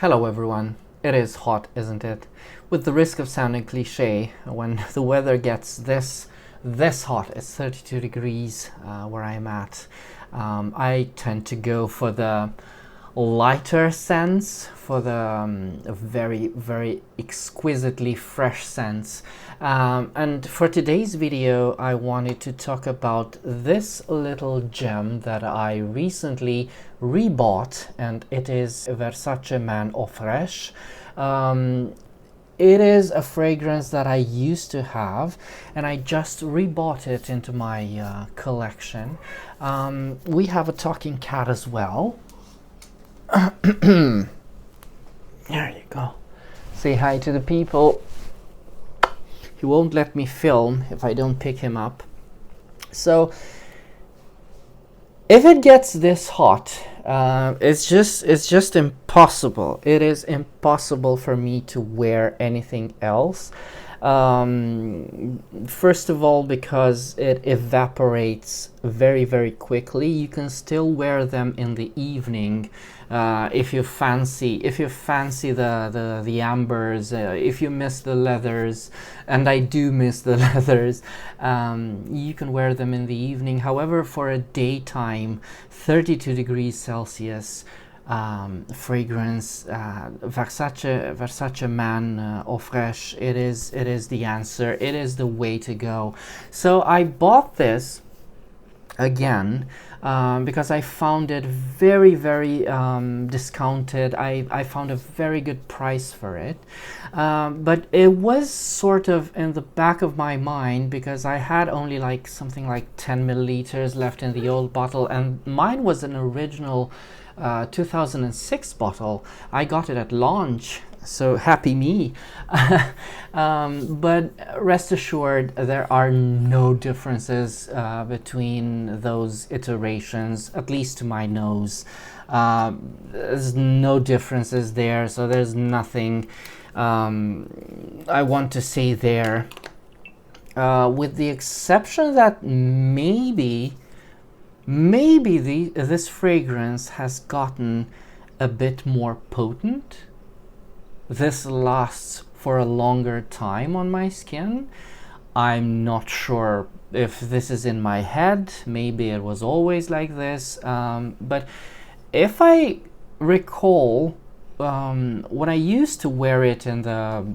Hello everyone. It is hot, isn't it? With the risk of sounding cliche, when the weather gets this hot, it's 32 degrees where I'm at, I tend to go for the lighter scents, for the very, very exquisitely fresh scents. And for today's video, I wanted to talk about this little gem that I recently rebought, and it is Versace Man Eau Fraîche. It is a fragrance that I used to have, and I just rebought it into my collection. We have a talking cat as well. There you go. Say hi to the people. He won't let me film if I don't pick him up. So if it gets this hot, it's just impossible. It is impossible for me to wear anything else. First of all, because it evaporates very, very quickly. You can still wear them in the evening if you fancy the ambers, if you miss the leathers, and I do miss the leathers. You can wear them in the evening. However, for a daytime 32 degrees Celsius fragrance, Versace Man Eau Fraîche, it is the answer. It is the way to go. So I bought this again because I found it very, very discounted. I found a very good price for it, but it was sort of in the back of my mind because I had only like something like 10 milliliters left in the old bottle, and mine was an original 2006 bottle. I got it at launch, so happy me. But rest assured, there are no differences between those iterations, at least to my nose. There's no differences there, so there's nothing I want to say there, with the exception that maybe this fragrance has gotten a bit more potent. This lasts for a longer time on my skin. I'm not sure if this is in my head. Maybe it was always like this. But if I recall, when I used to wear it in the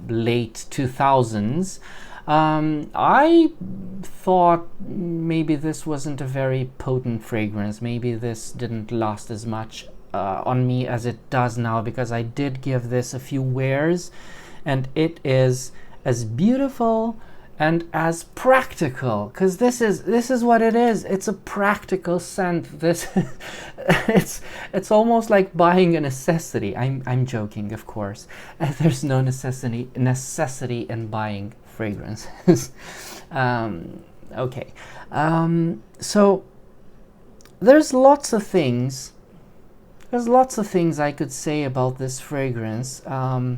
late 2000s, I thought maybe this wasn't a very potent fragrance. Maybe this didn't last as much on me as it does now, because I did give this a few wears, and it is as beautiful and as practical, because this is what it is. It's a practical scent. This it's almost like buying a necessity. I'm joking, of course. There's no necessity in buying fragrances. Okay, so there's lots of things I could say about this fragrance. I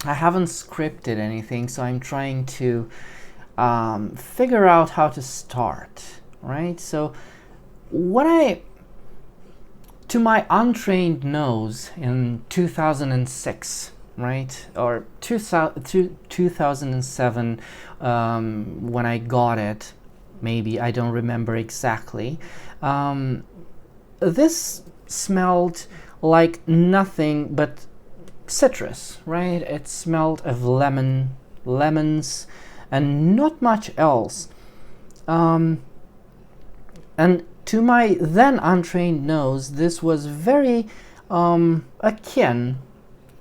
haven't scripted anything, so I'm trying to figure out how to start, right? So to my untrained nose in 2006, right, or 2007, when I got it, maybe, I don't remember exactly, this smelled like nothing but citrus, right? It smelled of lemons, and not much else. And to my then untrained nose, this was very akin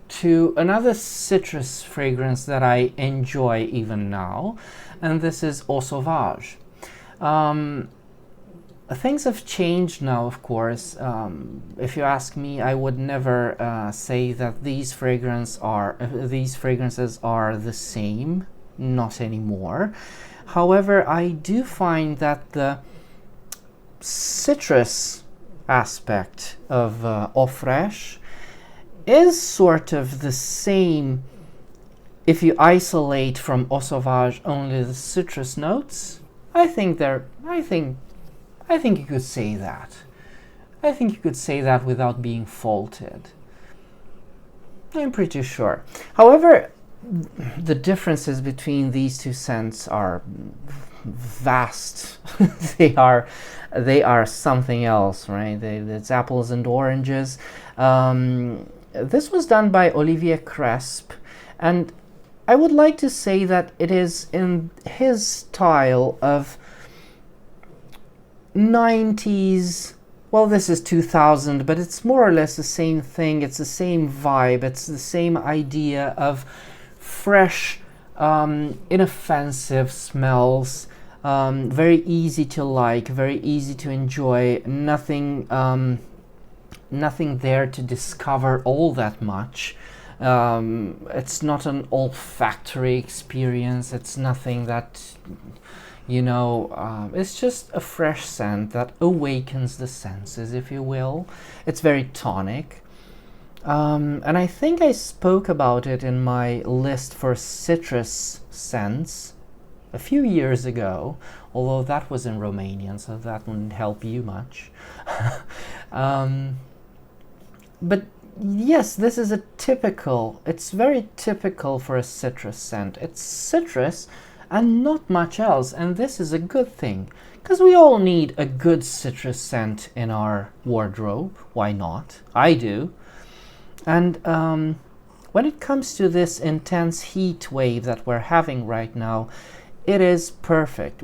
to another citrus fragrance that I enjoy even now, and this is Eau Sauvage. Things have changed now, of course. If you ask me, I would never say that these fragrances are the same. Not anymore. However, I do find that the citrus aspect of Eau Fraîche is sort of the same if you isolate from Eau Sauvage only the citrus notes. I think you could say that. I think you could say that without being faulted. I'm pretty sure. However, the differences between these two scents are vast. they are something else, right? It's apples and oranges. This was done by Olivier Cresp, and I would like to say that it is in his style of 90s. Well, this is 2000, but it's more or less the same thing. It's the same vibe. It's the same idea of fresh, inoffensive smells, very easy to like, very easy to enjoy. Nothing there to discover all that much. It's not an olfactory experience. It's nothing that, it's just a fresh scent that awakens the senses, if you will. It's very tonic. And I think I spoke about it in my list for citrus scents a few years ago, although that was in Romanian, so that wouldn't help you much. But yes, this is it's very typical for a citrus scent. It's citrus and not much else, and this is a good thing, because we all need a good citrus scent in our wardrobe. Why not? I do. And when it comes to this intense heat wave that we're having right now, it is perfect.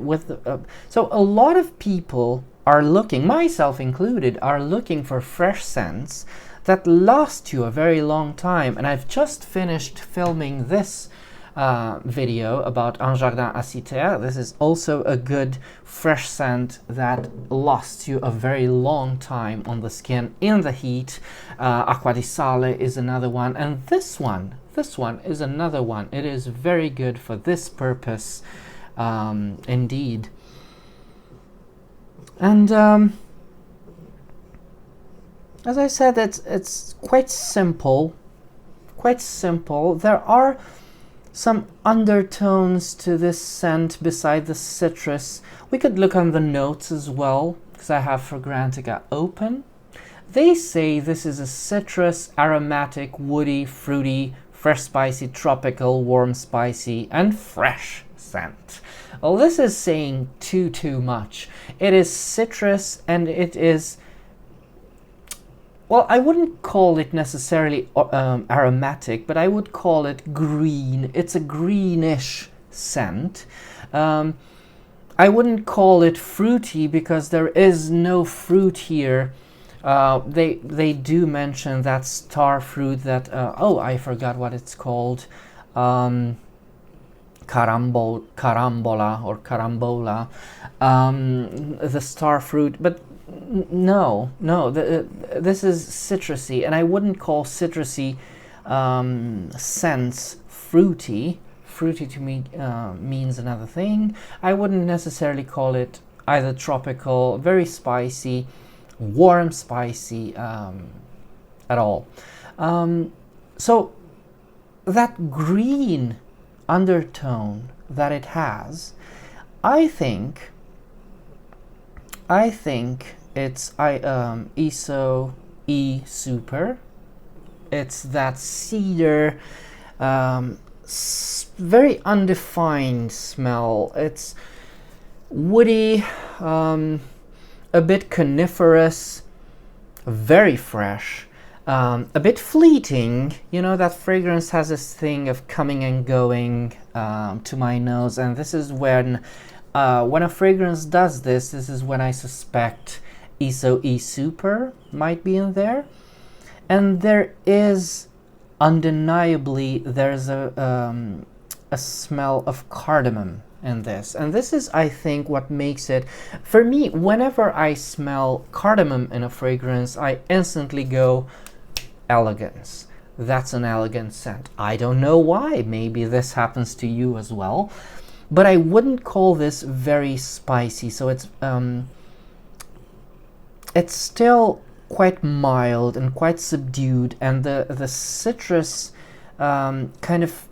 So a lot of people are looking, myself included, are looking for fresh scents that last you a very long time. And I've just finished filming this video about Un Jardin à Citer. This is also a good fresh scent that lasts you a very long time on the skin in the heat. Acqua di Sale is another one, and this one is another one. It is very good for this purpose, indeed. And as I said, it's quite simple. There are some undertones to this scent beside the citrus. We could look on the notes as well, because I have Fragrantica open. They say this is a citrus, aromatic, woody, fruity, fresh, spicy, tropical, warm, spicy, and fresh scent. Well, this is saying too much. It is citrus, and it is, well, I wouldn't call it necessarily aromatic, but I would call it green. It's a greenish scent. I wouldn't call it fruity, because there is no fruit here. They do mention that star fruit that, I forgot what it's called. Carambola or carambola. The star fruit, but no, this is citrusy, and I wouldn't call citrusy scents fruity. Fruity to me means another thing. I wouldn't necessarily call it either tropical, very spicy, warm spicy at all. So that green undertone that it has, I think it's ISO E Super. It's that cedar, very undefined smell. It's woody, a bit coniferous, very fresh, a bit fleeting. That fragrance has this thing of coming and going to my nose, and this is when a fragrance does this is when I suspect ISO E Super might be in there. And there is undeniably, there's a smell of cardamom in this. And this is, I think, what makes it, for me, whenever I smell cardamom in a fragrance, I instantly go, elegance. That's an elegant scent. I don't know why. Maybe this happens to you as well. But I wouldn't call this very spicy. So it's still quite mild and quite subdued, and the citrus kind of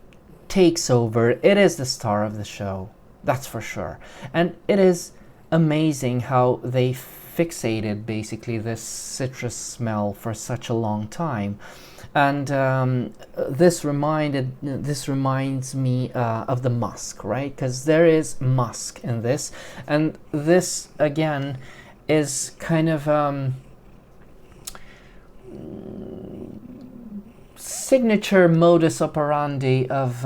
takes over. It is the star of the show, that's for sure. And it is amazing how they fixated basically this citrus smell for such a long time. And this reminds me of the musk, right? Because there is musk in this, and this again is kind of signature modus operandi of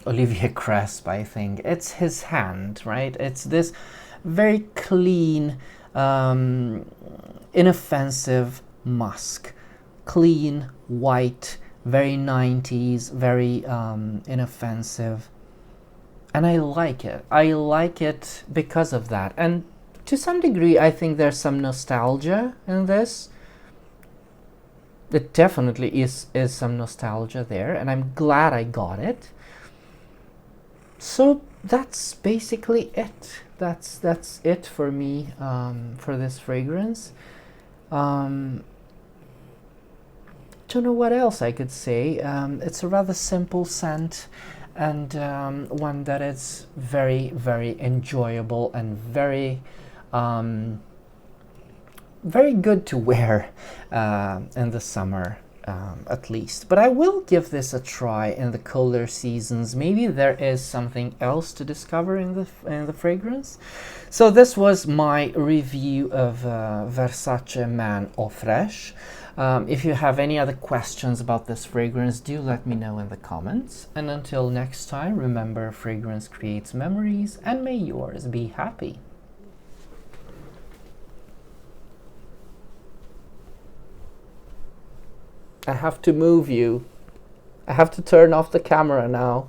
Olivier Cresp, I think. It's his hand, right? It's this very clean, inoffensive musk. Clean, white, very 90s, very inoffensive. And I like it. I like it because of that. And to some degree, I think there's some nostalgia in this. It definitely is some nostalgia there, and I'm glad I got it. So that's basically it. That's it for me for this fragrance. Don't know what else I could say. It's a rather simple scent, and one that is very, very enjoyable and very very good to wear in the summer, at least. But I will give this a try in the colder seasons. Maybe there is something else to discover in the fragrance. So this was my review of Versace Man Eau Fraîche. If you have any other questions about this fragrance, do let me know in the comments. And until next time, remember, fragrance creates memories, and may yours be happy. I have to move you. I have to turn off the camera now.